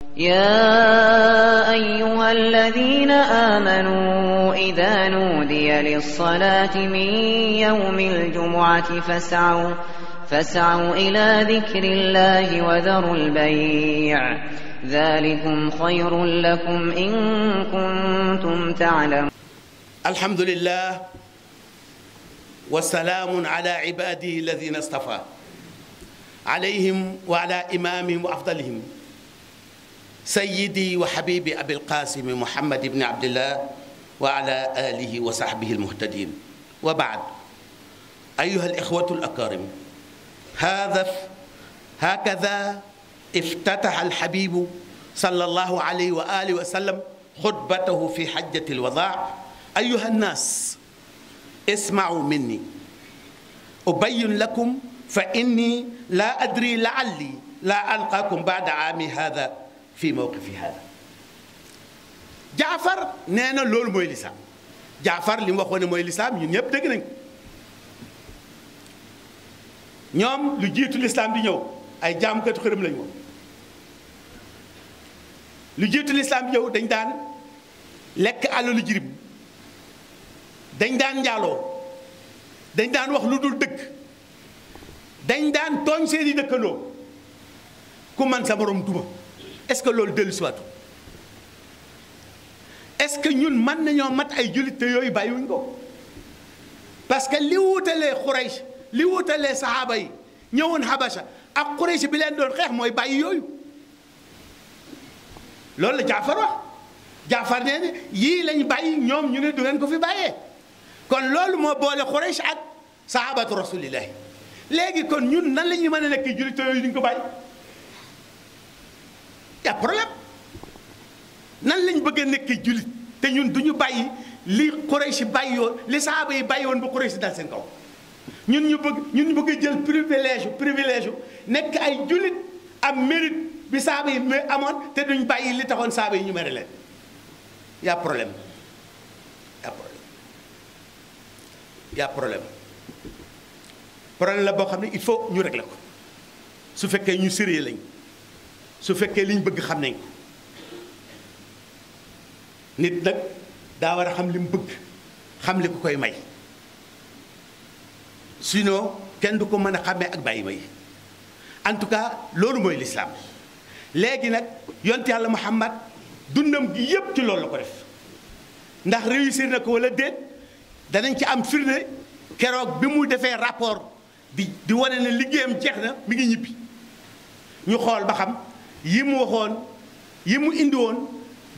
يا أيها الذين آمنوا إذا نودي للصلاة من يوم الجمعة فاسعوا إلى ذكر الله وذروا البيع ذلكم خير لكم إن كنتم تعلمون. الحمد لله والسلام على عباده الذين اصطفى عليهم وعلى إمامهم وأفضلهم سيدي وحبيبي أبي القاسم محمد بن عبد الله وعلى آله وصحبه المهتدين، وبعد. أيها الإخوة الأكارم، هكذا افتتح الحبيب صلى الله عليه وآله وسلم خطبته في حجة الوداع. أيها الناس، اسمعوا مني أبين لكم فإني لا أدري لعلي لا ألقاكم بعد عامي هذا في موقفي هذا. Jaafar nee na loolu mooy lislaam. Jaafar li mu waxoon ne mooy lislaam ñun ñëpp dégg nañ ko. ñoom lu jiitu lislaam di ñëw ay jaamukatu xërëm lañu woon. lu jiitu lislaam di ñëw dañ daan lekk alalu jirim, dañ daan njaaloo, dañ daan wax lu dul dëgg, dañ daan tooñ seeni dëkkandoo, ku man sa borom duma. Est-ce que loolu dellu siwaatu? Est-ce que ñun mën nañoo mat ay jullit te yooyu bàyyiwuñ ko? Parce que li wutalee Quraysh, li wutalee saxaaba yi ñëwoon Habasha ak Quraysh bi leen doon xeex mooy bàyyi yooyu. loolu la Jaafar wax. Jaafar nee na yii lañ bàyyi, ñoom ñu ne du ngeen ko fi bàyyee. kon loolu moo boole Quraysh ak sahabatu rasulillahi. léegi kon ñun nan la ñuy mën a nekk jullit te yooyu duñ ko bàyyi? y a problème. nan lañ bëgg a nekk jullit te ñun duñu bàyyi li Quraysh bàyyi woon, li sahaaba yi bàyyi woon ba Quraysh dal seen kaw. ñun ñu bëgg a jël privilège nekk ay jullit am mérite bi sahaaba yi amoon te duñ bàyyi li taxoon sahaaba yi ñu mere leen. y a problème. y a problème. problème la boo xam ne il faut ñu régler ko su fekkee ñu sérieux lañ, su fekkee liñ bëgg xam nañ ko. nit nag daa war a xam li mu bëgg, xam li ko koy may, sinon kenn du ko mën a xàmmee ak bàyyi may. en tout cas loolu mooy lislaam. léegi nag yonent yàlla Muhammad dundam gi yépp ci loolu la ko def. ndax réussir na ko wala déet danañ ci am firnde keroog bi mu defee rapport di wane ne liggéeyam jeex na, mi ngi ñibbi. ñu xool ba xam yi mu waxoon, yi mu indi woon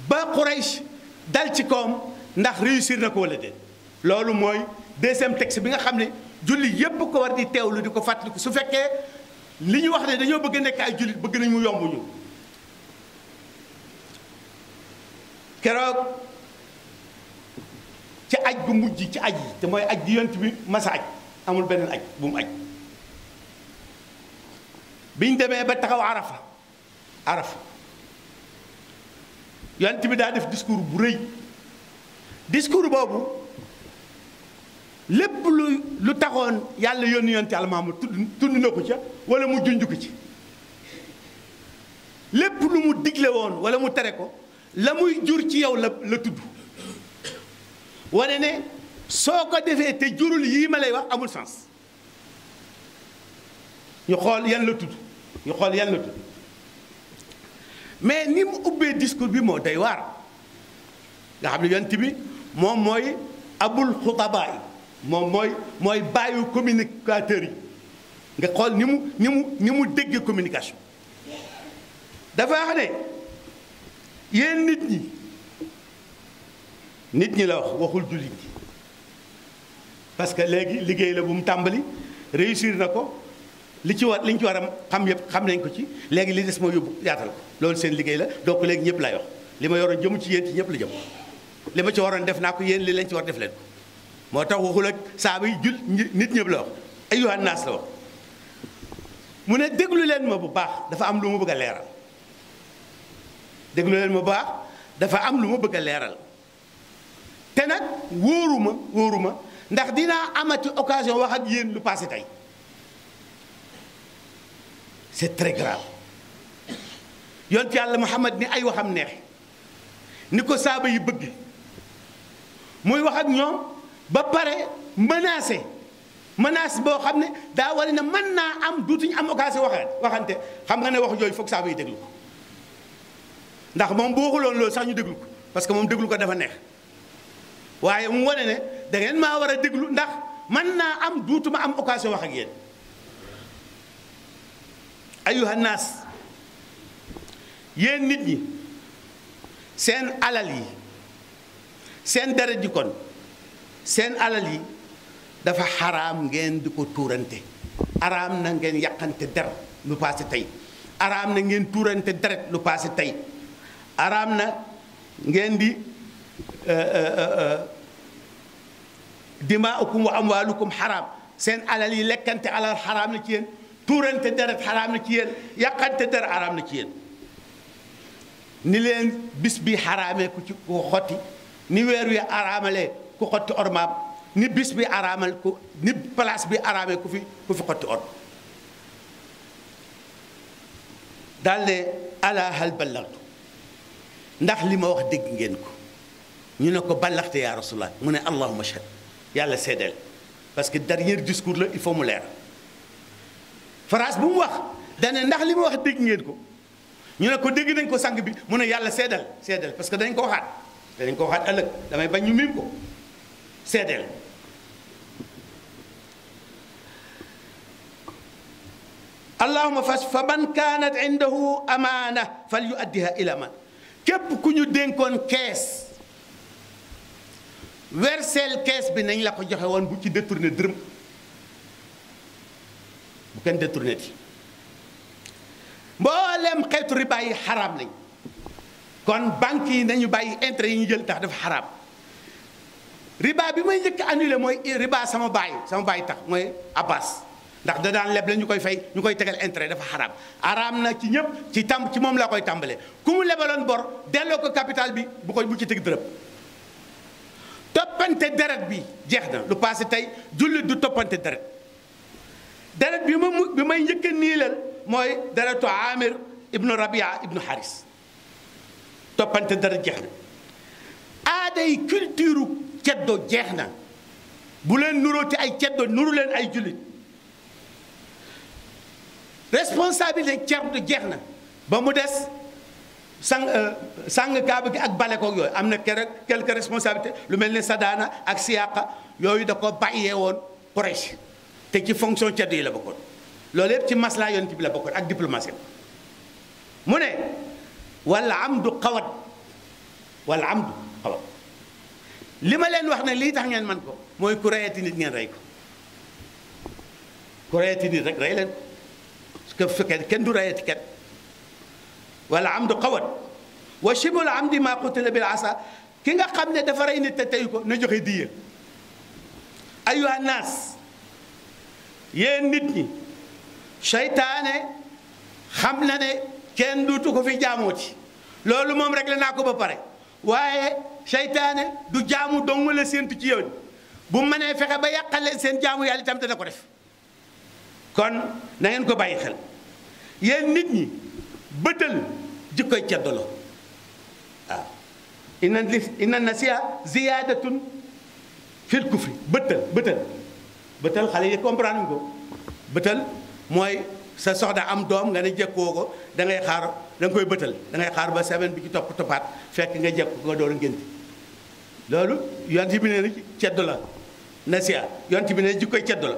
ba Quraysh dal ci koom ndax réussir na ko wala déet. loolu mooy deuxième texte bi nga xam ne julli yépp ko war di teewlu di ko fàttaliku su fekkee li ñu wax ne dañoo bëgg a nekk ay jullit bëgg nañ mu yomb ñu. keroog ci aj gu mujj ci aj yi te mooy aj di yont bi masa aj, amul beneen aj bu mu aj. biñ demee ba taxaw arafa yont bi daa def discours bu rëy. discours boobu lépp lu taxoon yàlla yónni yont yàlla Muhammad tudd na ko ca wala mu junj ko ci. lépp lu mu digle woon wala mu tere ko la muy jur ci yow la tudd. wane ne soo ko defee te jurul yii ma lay wax amul sens. ñu xool yan la tudd. mais ni mu ubbee discours bi moo doy waar. nga xam ne yonent bi moom mooy abul xutabaay, moom mooy bàyyu communicateur yi. nga xool ni mu dégg communication. dafa wax ne yéen nit ñi la wax, waxul jullit ñi. parce que léegi liggéey la bu mu tàmbali, réussir na ko. li ñu ci war a xam yëpp xam nañ ko ci. léegi li des mooy yóbbu yaatal ko. loolu seen liggéey la. donc léegi ñëpp lay wax li ma yoroon jëmu ci yéen ci ñëpp la jëm. li ma ci waroon def naa ko, yéen li lañ ci war def leen ko. moo tax waxul ak saaba yi nit ñëpp la wax. ayyuhan naas la wax. mu ne déglu leen ma bu baax, dafa am lu ma bëgg a leeral. déglu leen ma bu baax, dafa am lu ma bëgg a leeral. te nag wóoruma ndax dinaa amati occasion wax ak yéen lu passé tey. c'est très grave. yonent yàlla Muhammad ni ay waxam neex ni ko saaba yi bëgg muy wax ak ñoom ba pare menace boo xam ne daa war ne mën naa am duutuñu am occasion waxante xam nga ne wax jooju foog saaba yi déglu ko ndax moom bu waxuloon loolu sax ñu déglu ko parce que moom déglu ko dafa neex waaye mu wane ne da ngeen maa war a déglu ndax mën naa am duutuma am occasion wax ak yéen ayuha naas yéen nit ñi seen alal yi seen deret ji kon seen alal yi dafa xaraam ngeen di ko tuurante araam na ngeen yàqante der lu paase tey araam na ngeen tuurante deret lu paase tey araam na ngeen di dimaa'ukum wa amwaalukum xaraam seen alal yi lekkante alal xaraam na ci yéen tuurante deret xaraam na ci yéen yàqante der xaraam na ci yéen ni leen bis bi xaraamee ku ci ku xotti ni weer wi araamalee ku xotti ormaam ni bis bi araamal ku ni place bi araamee ku fi xotti or daal ne ala hal ballagtu ndax li ma wax dégg ngeen ko ñu ne ko ballaxte yaa rasulallah mu ne allahumma shahad yàlla seedeel parce que dernier discours la il faut mu leer phrase bu mu wax dane ndax li ma wax dégg ngeen ko ñu ne ko dégg nañ ko sang bi mu ne yàlla seedeel parce que danañ ko waxaat ëllëg damay bañ ñu miim ko seedeel allahumma fa man kaanat indahu amaana fal yuaddiha ila man képp ku ñu dénkoon kees werseel kees bi nañ la ko joxe woon bu ci détourné dërëm bu kenn détourné ti mboolem xeetu riba yi xaraam lañ kon banque yi nañu bàyyi intérêt yi ñu jël tax dafa xaraam riba bi may njëkk annulé mooy riba sama baay tax mooy Abbas ndax da daan leb la ñu koy fay ñu koy tegal intérêt dafa xaraam araam na ci ñëpp ci moom laa koy tàmbalee ku mu lebaloon bor delloo ko capital bi bu ci teg dërëm toppante deret bi jeex na lu passé tey jullit du toppante deret bi may njëkk a niilal mooy deretu Amir ibnu Rabia ibnu Haris toppante deret jeex na aaday culture ceddo jeex na bu leen nuróoti ay ceddo nuru leen ay jullit responsabilité cerdu jeex na ba mu des sang kaaba gi ak bale koog yooyu am na quelque responsabilité lu mel ne Sadana ak Siyaqa yooyu da ko bàyyee woon Quraysh te ci fonction ceddo yi la bokkoon loolu yëpp ci maslaa yonent bi la bokkoon ak diplomatie mu ne wala amdu xawat li ma leen wax ne lii tax ngeen man ko mooy ku reyati nit ngeen rey ko ku reyati nit rek rey leen parce que fekkee kenn du reyati kenn wala amdu xawat wa shibul amdi ma qutila bil asa ki nga xam ne dafa rey nit te tey ko na joxe diya ayuha naas yéen nit ñi seytaane xam na ne kenn duutu ko fi jaamooti loolu moom rek la naa ko ba pare waaye seytaane du jaamu dong la séentu ci yow bu mënee fexe ba yàqal leen seen jaamu yàlla itam dana ko def kon na ngeen ko bàyyi xel yéen nit ñi bëtal jikkoy ceddo la waaw inna nasiya ziyaadatun fil kufri bëtal xale yi comprendre nga ko bëtal mooy sa soxna am doom nga ne jekkoo ko da ngay xaar da nga koy bëtal da ngay xaar ba semaine bi ci toppaat fekk nga jekk ko door a ngénti loolu yonent bi ne ceddo la nasiya yonent bi ne jikkoy ceddo la